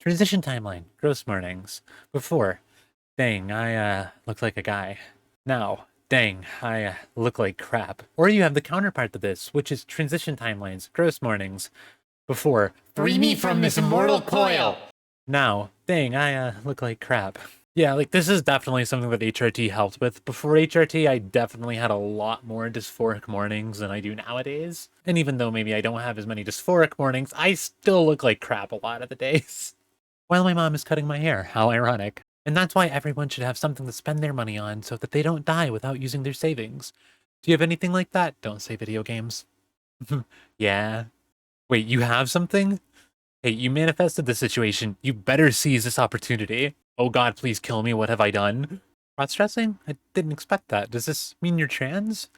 Transition timeline. Gross mornings. Before, dang, I look like a guy. Now, dang, I look like crap. Or you have the counterpart to this, which is transition timelines. Gross mornings. Before, Free me from this immortal coil! Now, dang, I look like crap. Yeah, like this is definitely something that HRT helped with. Before HRT, I definitely had a lot more dysphoric mornings than I do nowadays. And even though maybe I don't have as many dysphoric mornings, I still look like crap a lot of the days. While my mom is cutting my hair, how ironic. And that's why everyone should have something to spend their money on so that they don't die without using their savings. Do you have anything like that? Don't say video games. Yeah. Wait, you have something? Hey, you manifested the situation. You better seize this opportunity. Oh god, please kill me. What have I done? Cross-dressing? I didn't expect that. Does this mean you're trans?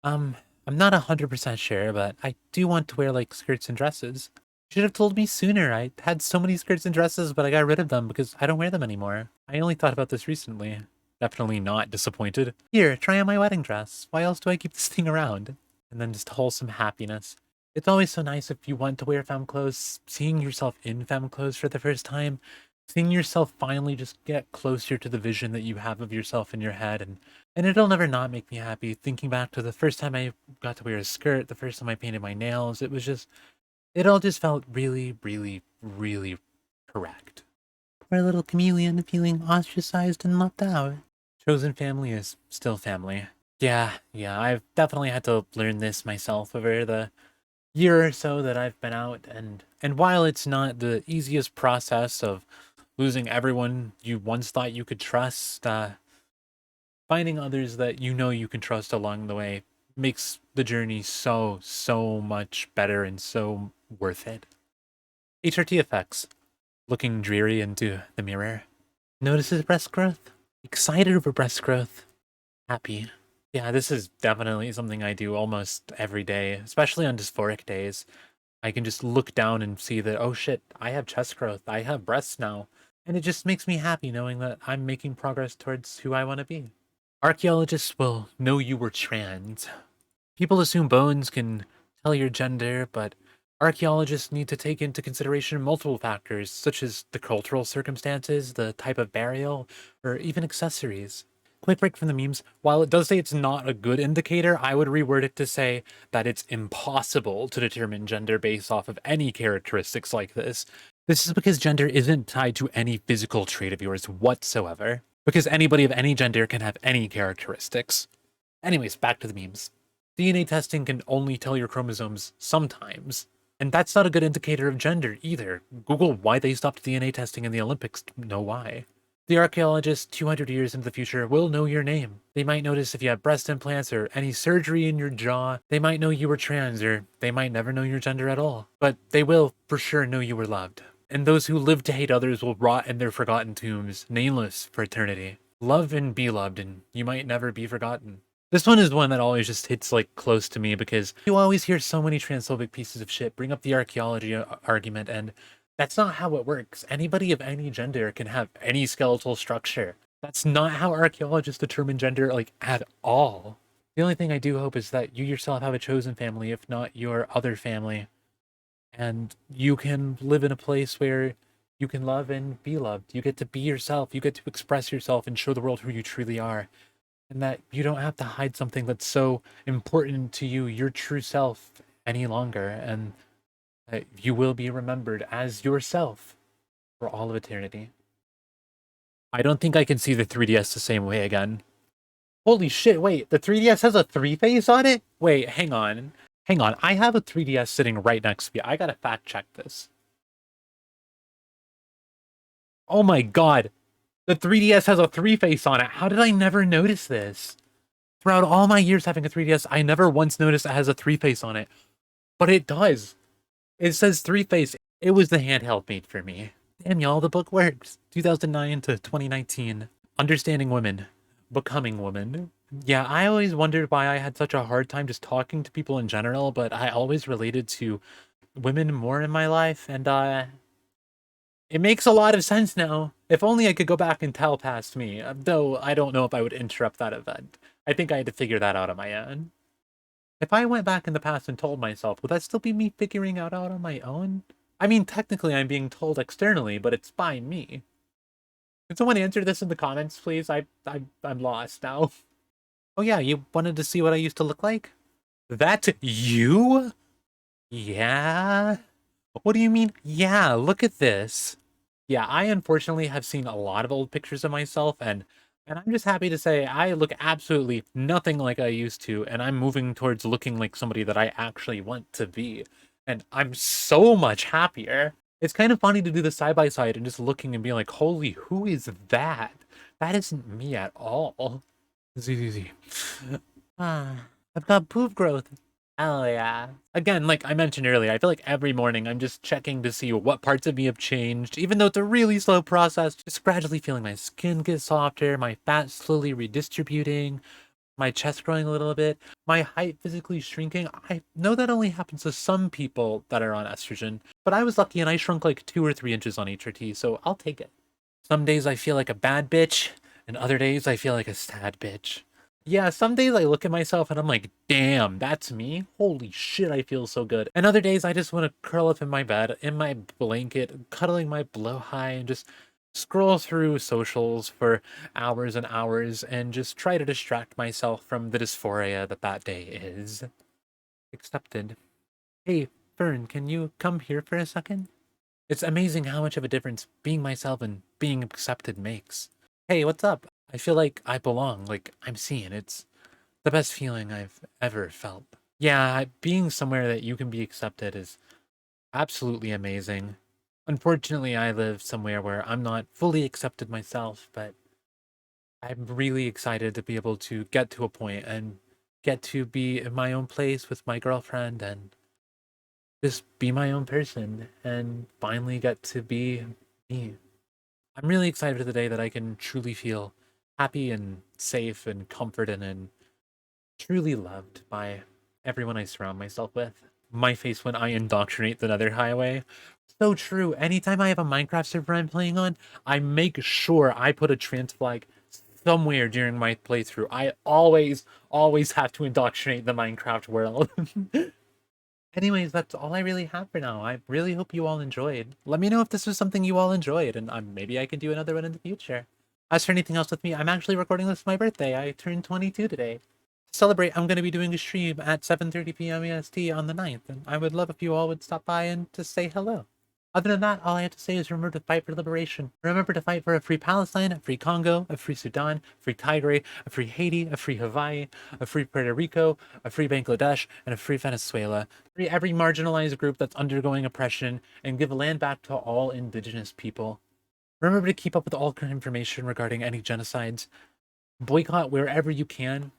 I'm not 100% sure, but I do want to wear, like, skirts and dresses. You should have told me sooner. I had so many skirts and dresses, but I got rid of them because I don't wear them anymore. I only thought about this recently. Definitely not disappointed. Here, try on my wedding dress. Why else do I keep this thing around? And then just wholesome happiness. It's always so nice if you want to wear femme clothes, seeing yourself in femme clothes for the first time, seeing yourself finally just get closer to the vision that you have of yourself in your head, and it'll never not make me happy thinking back to the first time I got to wear a skirt, the first time I painted my nails. It all just felt really, really, really correct. Poor little chameleon feeling ostracized and left out. Chosen family is still family. Yeah, I've definitely had to learn this myself over the year or so that I've been out, and while it's not the easiest process of losing everyone you once thought you could trust, finding others that you know you can trust along the way makes the journey so much better and so worth it. HRT effects. Looking dreary into the mirror. Notices breast growth. Excited over breast growth. Happy. Yeah, this is definitely something I do almost every day, especially on dysphoric days. I can just look down and see that, oh shit, I have chest growth, I have breasts now. And it just makes me happy knowing that I'm making progress towards who I want to be. Archaeologists will know you were trans. People assume bones can tell your gender, but archaeologists need to take into consideration multiple factors, such as the cultural circumstances, the type of burial, or even accessories. Quick break from the memes. While it does say it's not a good indicator, I would reword it to say that it's impossible to determine gender based off of any characteristics like this. This is because gender isn't tied to any physical trait of yours whatsoever. Because anybody of any gender can have any characteristics. Anyways, back to the memes. DNA testing can only tell your chromosomes sometimes. And that's not a good indicator of gender either. Google why they stopped DNA testing in the Olympics to know why. The archaeologist 200 years into the future will know your name. They might notice if you have breast implants or any surgery in your jaw. They might know you were trans, or they might never know your gender at all. But they will for sure know you were loved. And those who live to hate others will rot in their forgotten tombs, nameless for eternity. Love and be loved, and you might never be forgotten. This one is one that always just hits like close to me because you always hear so many transphobic pieces of shit bring up the archaeology argument, and that's not how it works. Anybody of any gender can have any skeletal structure. That's not how archaeologists determine gender, like, at all. The only thing I do hope is that you yourself have a chosen family, if not your other family, and you can live in a place where you can love and be loved. You get to be yourself. You get to express yourself and show the world who you truly are. And that you don't have to hide something that's so important to you, your true self, any longer. And that you will be remembered as yourself for all of eternity. I don't think I can see the 3DS the same way again. Holy shit, wait, the 3DS has a 3-face on it? Wait, hang on. Hang on, I have a 3DS sitting right next to me. I gotta fact check this. Oh my god, the 3DS has a 3-face on it. How did I never notice this? Throughout all my years having a 3DS, I never once noticed it has a 3-face on it. But it does. It says 3-face. It was the handheld made for me. Damn y'all, the book works. 2009 to 2019. Understanding women. Becoming women. Yeah, I always wondered why I had such a hard time just talking to people in general, but I always related to women more in my life, and it makes a lot of sense now. If only I could go back and tell past me, though I don't know if I would interrupt that event. I think I had to figure that out on my own. If I went back in the past and told myself, would that still be me figuring out on my own? I mean, technically I'm being told externally, but it's by me. Can someone answer this in the comments, please? I'm lost now. Oh yeah, you wanted to see what I used to look like? That's you? Yeah? What do you mean? Yeah, look at this. Yeah, I unfortunately have seen a lot of old pictures of myself, and I'm just happy to say I look absolutely nothing like I used to, and I'm moving towards looking like somebody that I actually want to be. And I'm so much happier. It's kind of funny to do the side by side and just looking and being like, holy, who is that? That isn't me at all. Z. I've got poof growth. Hell yeah. Again, like I mentioned earlier, I feel like every morning I'm just checking to see what parts of me have changed, even though it's a really slow process, just gradually feeling my skin get softer, my fat slowly redistributing, my chest growing a little bit, my height physically shrinking. I know that only happens to some people that are on estrogen, but I was lucky and I shrunk like 2 or 3 inches on HRT, so I'll take it. Some days I feel like a bad bitch, and other days I feel like a sad bitch. Yeah, some days I look at myself and I'm like, damn, that's me? Holy shit, I feel so good. And other days I just want to curl up in my bed, in my blanket, cuddling my blowhigh, and just scroll through socials for hours and hours and just try to distract myself from the dysphoria that that day is. Accepted. Hey, Fern, can you come here for a second? It's amazing how much of a difference being myself and being accepted makes. Hey, what's up? I feel like I belong, like I'm seen. It's the best feeling I've ever felt. Yeah, being somewhere that you can be accepted is absolutely amazing. Unfortunately, I live somewhere where I'm not fully accepted myself, but I'm really excited to be able to get to a point and get to be in my own place with my girlfriend and just be my own person and finally get to be me. I'm really excited for the day that I can truly feel happy and safe and comforted and truly loved by everyone I surround myself with. My face when I indoctrinate the Nether Highway. So true. Anytime I have a Minecraft server I'm playing on, I make sure I put a trans flag somewhere during my playthrough. I always have to indoctrinate the Minecraft world. Anyways, that's all I really have for now. I really hope you all enjoyed. Let me know if this was something you all enjoyed, and maybe I can do another one in the future. As for anything else with me, I'm actually recording this for my birthday. I turned 22 today. To celebrate, I'm going to be doing a stream at 7:30 p.m. EST on the 9th, and I would love if you all would stop by and just say hello. Other than that, all I have to say is remember to fight for liberation. Remember to fight for a free Palestine, a free Congo, a free Sudan, a free Tigray, a free Haiti, a free Hawaii, a free Puerto Rico, a free Bangladesh, and a free Venezuela. Free every marginalized group that's undergoing oppression, and give land back to all indigenous people. Remember to keep up with all current information regarding any genocides. Boycott wherever you can.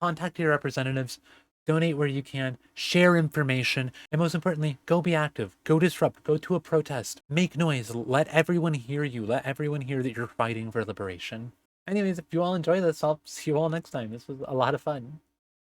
Contact your representatives. Donate where you can, share information, and most importantly, go be active, go disrupt, go to a protest, make noise, let everyone hear you, let everyone hear that you're fighting for liberation. Anyways, if you all enjoy this, I'll see you all next time. This was a lot of fun.